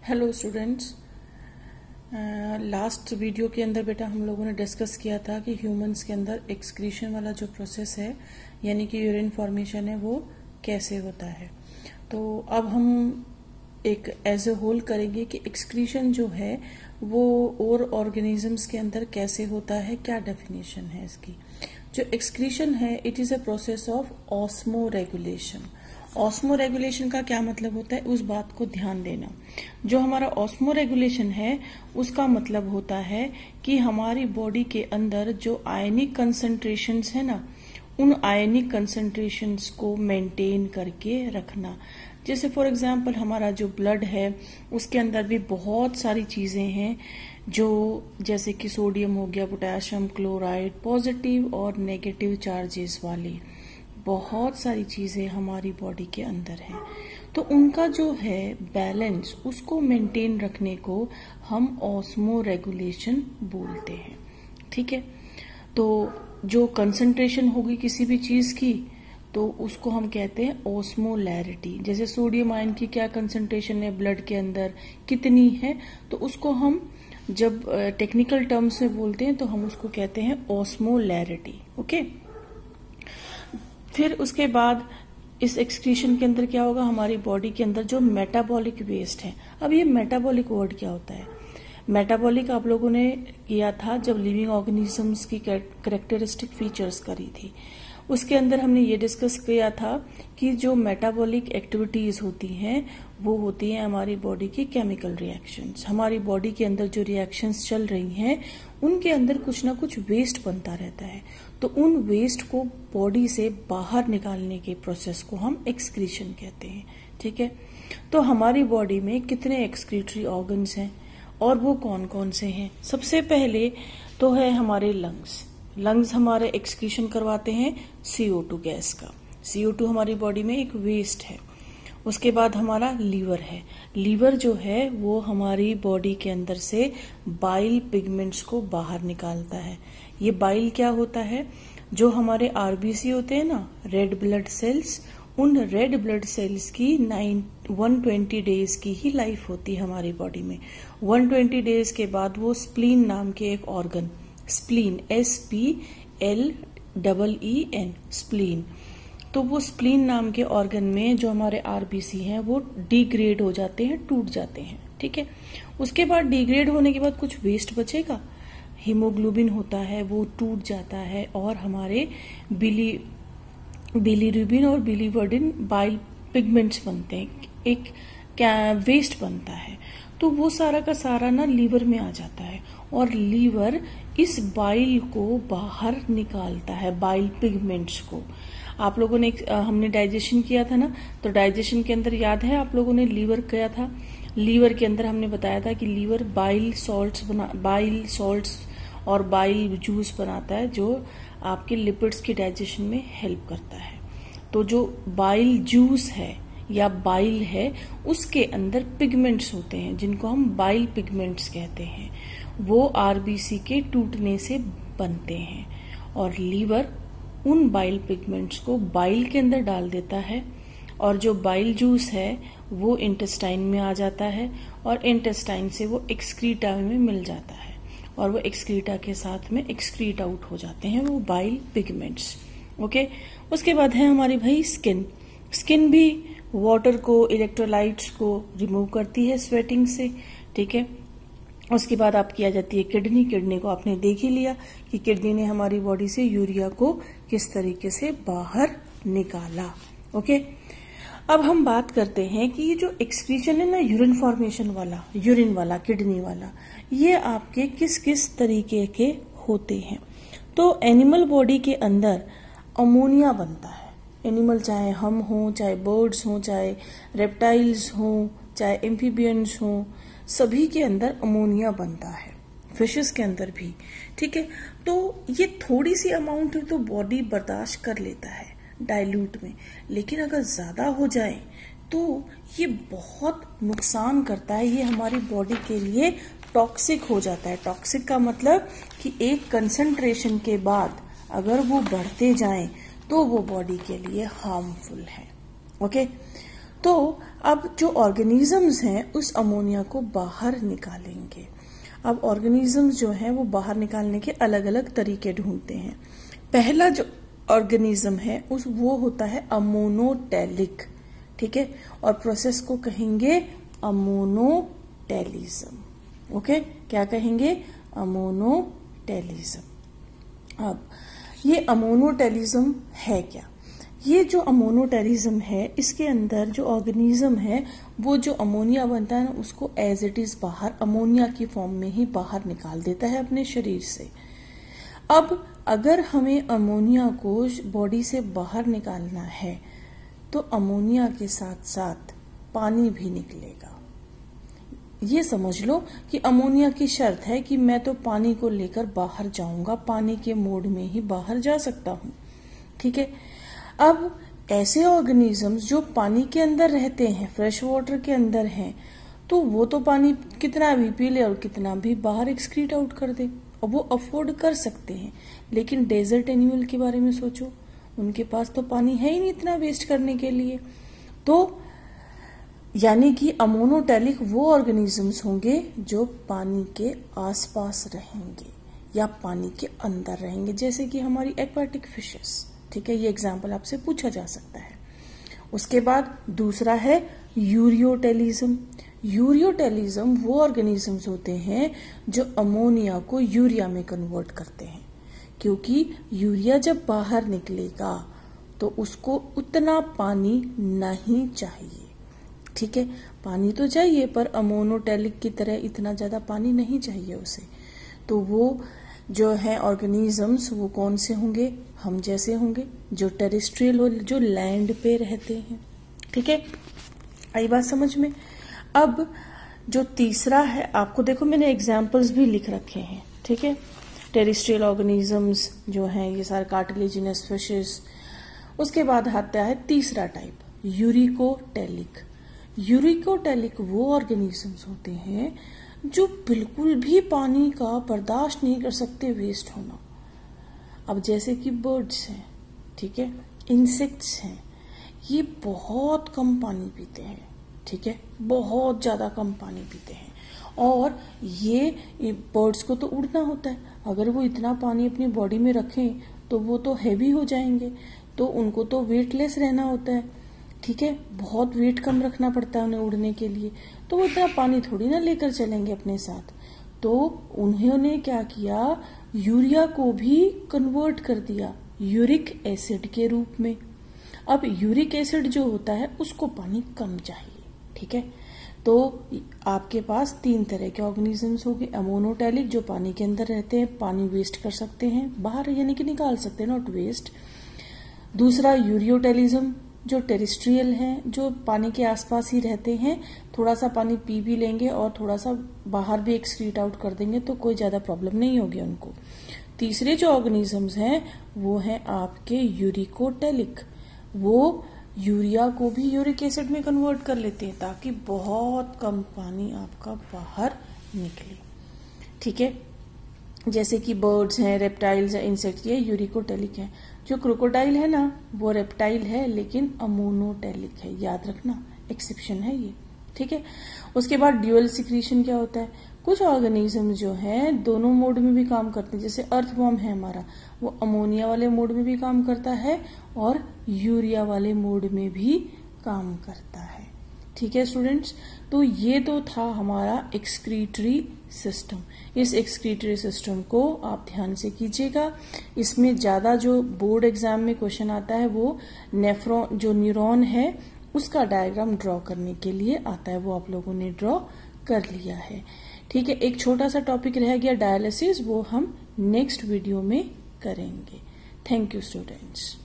Hello students, last video के अंदर बेटा हम लोगों ने डिस्कस किया था कि ह्यूमंस के अंदर एक्सक्रीशन वाला जो प्रोसेस है यानी कि यूरिन फॉर्मेशन है वो कैसे होता है। तो अब हम एक एज ए होल करेंगे कि एक्सक्रीशन जो है वो और ऑर्गेनिजम्स के अंदर कैसे होता है, क्या डेफिनेशन है इसकी। जो एक्सक्रीशन है it is a process of osmo regulation. Osmo regulation का क्या मतलब होता है उस बात को ध्यान देना। जो हमारा ऑस्मो रेगुलेशन है उसका मतलब होता है कि हमारी बॉडी के अंदर जो आयनिक कंसंट्रेशंस है ना, उन आयनिक कंसंट्रेशंस को मेंटेन करके रखना। जैसे फॉर एग्जांपल हमारा जो ब्लड है उसके अंदर भी बहुत सारी चीजें हैं जो जैसे कि सोडियम हो गया, पोटेशियम क्लोराइड, पॉजिटिव और नेगेटिव चार्जेस वाली बहुत सारी चीजें हमारी बॉडी के अंदर हैं। तो उनका जो है बैलेंस उसको मेंटेन रखने को हम ऑस्मो रेगुलेशन बोलते हैं। ठीक है, तो जो कंसंट्रेशन होगी किसी भी चीज की तो उसको हम कहते हैं ऑस्मोलैरिटी। जैसे सोडियम आयन की क्या कंसंट्रेशन है ब्लड के अंदर, कितनी है, तो उसको हम जब टेक्निकल टर्म्स में बोलते हैं तो हम उसको कहते हैं ऑस्मोलैरिटी। ओके, फिर उसके बाद इस एक्सक्रीशन के अंदर क्या होगा, हमारी बॉडी के अंदर जो मेटाबॉलिक वेस्ट है। अब ये मेटाबॉलिक वर्ड क्या होता है? मेटाबॉलिक आप लोगों ने किया था जब लिविंग ऑर्गेनिजम्स की कैरेक्टरिस्टिक फीचर्स करी थी, उसके अंदर हमने ये डिस्कस किया था कि जो मेटाबॉलिक एक्टिविटीज होती हैं वो होती हैं हमारी बॉडी की केमिकल रिएक्शंस। हमारी बॉडी के अंदर जो रिएक्शंस चल रही हैं उनके अंदर कुछ ना कुछ वेस्ट बनता रहता है, तो उन वेस्ट को बॉडी से बाहर निकालने के प्रोसेस को हम एक्सक्रीशन कहते हैं। ठीक है, तो हमारी बॉडी में कितने एक्सक्रीटरी ऑर्गन्स हैं और वो कौन कौन से हैं? सबसे पहले तो है हमारे लंग्स। लंग्स हमारे एक्सक्रीशन करवाते हैं CO2 गैस का। CO2 हमारी बॉडी में एक वेस्ट है। उसके बाद हमारा लीवर है। लीवर जो है वो हमारी बॉडी के अंदर से बाइल पिगमेंट्स को बाहर निकालता है। ये बाइल क्या होता है? जो हमारे RBC होते हैं ना, रेड ब्लड सेल्स, उन रेड ब्लड सेल्स की 120 डेज की ही लाइफ होती है हमारी बॉडी में। 120 डेज के बाद वो स्प्लीन नाम के एक ऑर्गन, स्प्लीन SPLEEN, स्प्लीन, तो वो स्प्लीन नाम के ऑर्गन में जो हमारे RBC हैं वो डिग्रेड हो जाते हैं, टूट जाते हैं। ठीक है, उसके बाद डिग्रेड होने के बाद कुछ वेस्ट बचेगा, हीमोग्लोबिन होता है वो टूट जाता है और हमारे बिलीरुबिन और बिलीवर्डिन बाइल पिगमेंट्स बनते हैं, एक वेस्ट बनता है। तो वो सारा का सारा ना लीवर में आ जाता है और लीवर इस बाइल को बाहर निकालता है, बाइल पिगमेंट्स को। आप लोगों ने हमने डाइजेशन किया था ना, तो डाइजेशन के अंदर याद है आप लोगों ने लीवर किया था। लीवर के अंदर हमने बताया था कि लीवर बाइल सॉल्ट्स और बाइल जूस बनाता है जो आपके लिपिड्स की डाइजेशन में हेल्प करता है। तो जो बाइल जूस है या बाइल है उसके अंदर पिगमेंट्स होते हैं जिनको हम बाइल पिगमेंट्स कहते हैं, वो RBC के टूटने से बनते हैं और लीवर उन बाइल पिगमेंट्स को बाइल के अंदर डाल देता है और जो बाइल जूस है वो इंटेस्टाइन में आ जाता है और इंटेस्टाइन से वो एक्सक्रीटा में मिल जाता है और वो एक्सक्रीटा के साथ में एक्सक्रीट आउट हो जाते हैं वो बाइल पिगमेंट्स। ओके, उसके बाद है हमारी भाई स्किन। स्किन भी वाटर को, इलेक्ट्रोलाइट्स को रिमूव करती है स्वेटिंग से। ठीक है, उसके बाद आपकी आ जाती है किडनी। किडनी को आपने देख ही लिया कि किडनी ने हमारी बॉडी से यूरिया को किस तरीके से बाहर निकाला। ओके, अब हम बात करते हैं कि ये जो एक्सक्रीशन है ना यूरिन फॉर्मेशन वाला, यूरिन वाला, किडनी वाला, ये आपके किस किस तरीके के होते हैं। तो एनिमल बॉडी के अंदर अमोनिया बनता है। एनिमल चाहे हम हों, चाहे बर्ड्स हों, चाहे रेप्टाइल्स हों, चाहे एम्फीबियंस हों, सभी के अंदर अमोनिया बनता है, फिशेस के अंदर भी। ठीक है, तो ये थोड़ी सी अमाउंट तो बॉडी बर्दाश्त कर लेता है डाइल्यूट में, लेकिन अगर ज्यादा हो जाए तो ये बहुत नुकसान करता है। ये हमारी बॉडी के लिए टॉक्सिक हो जाता है। टॉक्सिक का मतलब कि एक कंसंट्रेशन के बाद अगर वो बढ़ते जाएं तो वो बॉडी के लिए हार्मफुल है। ओके, तो अब जो ऑर्गेनिजम्स हैं उस अमोनिया को बाहर निकालेंगे। अब ऑर्गेनिजम्स जो हैं वो बाहर निकालने के अलग अलग तरीके ढूंढते हैं। पहला जो ऑर्गेनिज्म है वो होता है अमोनोटेलिक, ठीक है, और प्रोसेस को कहेंगे अमोनोटेलिज्म। ओके, क्या कहेंगे? अमोनोटेलिज्म। अब ये अमोनोटेलिज्म है क्या? ये जो अमोनोटेलिज्म है इसके अंदर जो ऑर्गेनिज्म है वो जो अमोनिया बनता है ना उसको एज इट इज बाहर अमोनिया की फॉर्म में ही बाहर निकाल देता है अपने शरीर से। अब अगर हमें अमोनिया को बॉडी से बाहर निकालना है तो अमोनिया के साथ साथ पानी भी निकलेगा। ये समझ लो कि अमोनिया की शर्त है कि मैं तो पानी को लेकर बाहर जाऊंगा, पानी के मोड में ही बाहर जा सकता हूं, ठीक है। अब ऐसे ऑर्गेनिजम्स जो पानी के अंदर रहते हैं, फ्रेश वाटर के अंदर हैं, तो वो तो पानी कितना भी पी ले और कितना भी बाहर एक्सक्रीट आउट कर दे, और वो अफोर्ड कर सकते हैं। लेकिन डेजर्ट एनिमल के बारे में सोचो, उनके पास तो पानी है ही नहीं इतना वेस्ट करने के लिए। तो यानी कि अमोनोटेलिक वो ऑर्गेनिजम्स होंगे जो पानी के आसपास रहेंगे या पानी के अंदर रहेंगे, जैसे कि हमारी एक्वाटिक फिशेस, ठीक है। ये एग्जाम्पल आपसे पूछा जा सकता है। उसके बाद दूसरा है यूरियोटेलिज्म। यूरियोटेलिज्म वो ऑर्गेनिजम्स होते हैं जो अमोनिया को यूरिया में कन्वर्ट करते हैं, क्योंकि यूरिया जब बाहर निकलेगा तो उसको उतना पानी नहीं चाहिए, ठीक है। पानी तो चाहिए पर अमोनोटेलिक की तरह इतना ज्यादा पानी नहीं चाहिए उसे। तो वो जो है ऑर्गेनिजम्स वो कौन से होंगे? हम जैसे होंगे, जो टेरेस्ट्रियल हो, जो लैंड पे रहते हैं, ठीक है। आई बात समझ में? अब जो तीसरा है, आपको देखो मैंने एग्जाम्पल्स भी लिख रखे हैं, ठीक है। टेरेस्ट्रियल ऑर्गेनिजम्स जो हैं ये सारे कार्टिलेजिनस फिशेस। उसके बाद आता है तीसरा टाइप, यूरिकोटेलिक। यूरिकोटेलिक वो ऑर्गेनिजम्स होते हैं जो बिल्कुल भी पानी का बर्दाश्त नहीं कर सकते वेस्ट होना। अब जैसे कि बर्ड्स हैं, ठीक है, इंसेक्ट्स हैं, ये बहुत कम पानी पीते हैं, ठीक है, बहुत ज्यादा कम पानी पीते हैं। और ये बर्ड्स को तो उड़ना होता है, अगर वो इतना पानी अपनी बॉडी में रखें तो वो तो हैवी हो जाएंगे, तो उनको तो वेटलेस रहना होता है, ठीक है, बहुत वेट कम रखना पड़ता है उन्हें उड़ने के लिए, तो वो इतना पानी थोड़ी ना लेकर चलेंगे अपने साथ। तो उन्होंने क्या किया, यूरिया को भी कन्वर्ट कर दिया यूरिक एसिड के रूप में। अब यूरिक एसिड जो होता है उसको पानी कम चाहिए, ठीक है। तो आपके पास तीन तरह के ऑर्गेनिजम्स होंगे, अमोनोटेलिक जो पानी के अंदर रहते हैं, पानी वेस्ट कर सकते हैं बाहर, यानी कि निकाल सकते हैं, नॉट वेस्ट। दूसरा यूरियोटेलिज्म जो टेरेस्ट्रियल हैं, जो पानी के आसपास ही रहते हैं, थोड़ा सा पानी पी भी लेंगे और थोड़ा सा बाहर भी एक्सक्रीट आउट कर देंगे, तो कोई ज्यादा प्रॉब्लम नहीं होगी उनको। तीसरे जो ऑर्गेनिजम्स हैं वो हैं आपके यूरिकोटेलिक, वो यूरिया को भी यूरिक एसिड में कन्वर्ट कर लेते हैं ताकि बहुत कम पानी आपका बाहर निकले, ठीक है। जैसे कि बर्ड्स हैं, रेप्टाइल्स हैं, इंसेक्ट्स, ये यूरिकोटेलिक है। जो क्रोकोडाइल है ना वो रेप्टाइल है लेकिन अमोनोटेलिक है, याद रखना, एक्सेप्शन है ये, ठीक है। उसके बाद ड्यूअल सिक्रीशन क्या होता है, कुछ ऑर्गेनिज्म जो हैं दोनों मोड में भी काम करते हैं, जैसे अर्थवॉर्म है हमारा, वो अमोनिया वाले मोड में भी काम करता है और यूरिया वाले मोड में भी काम करता है, ठीक है स्टूडेंट्स। तो ये तो था हमारा एक्सक्रीटरी सिस्टम। इस एक्सक्रीटरी सिस्टम को आप ध्यान से कीजिएगा। इसमें ज्यादा जो बोर्ड एग्जाम में क्वेश्चन आता है वो नेफ्रॉन, जो न्यूरॉन है उसका डायग्राम ड्रॉ करने के लिए आता है, वो आप लोगों ने ड्रॉ कर लिया है, ठीक है। एक छोटा सा टॉपिक रह गया डायलिसिस, वो हम नेक्स्ट वीडियो में करेंगे। Thank you students.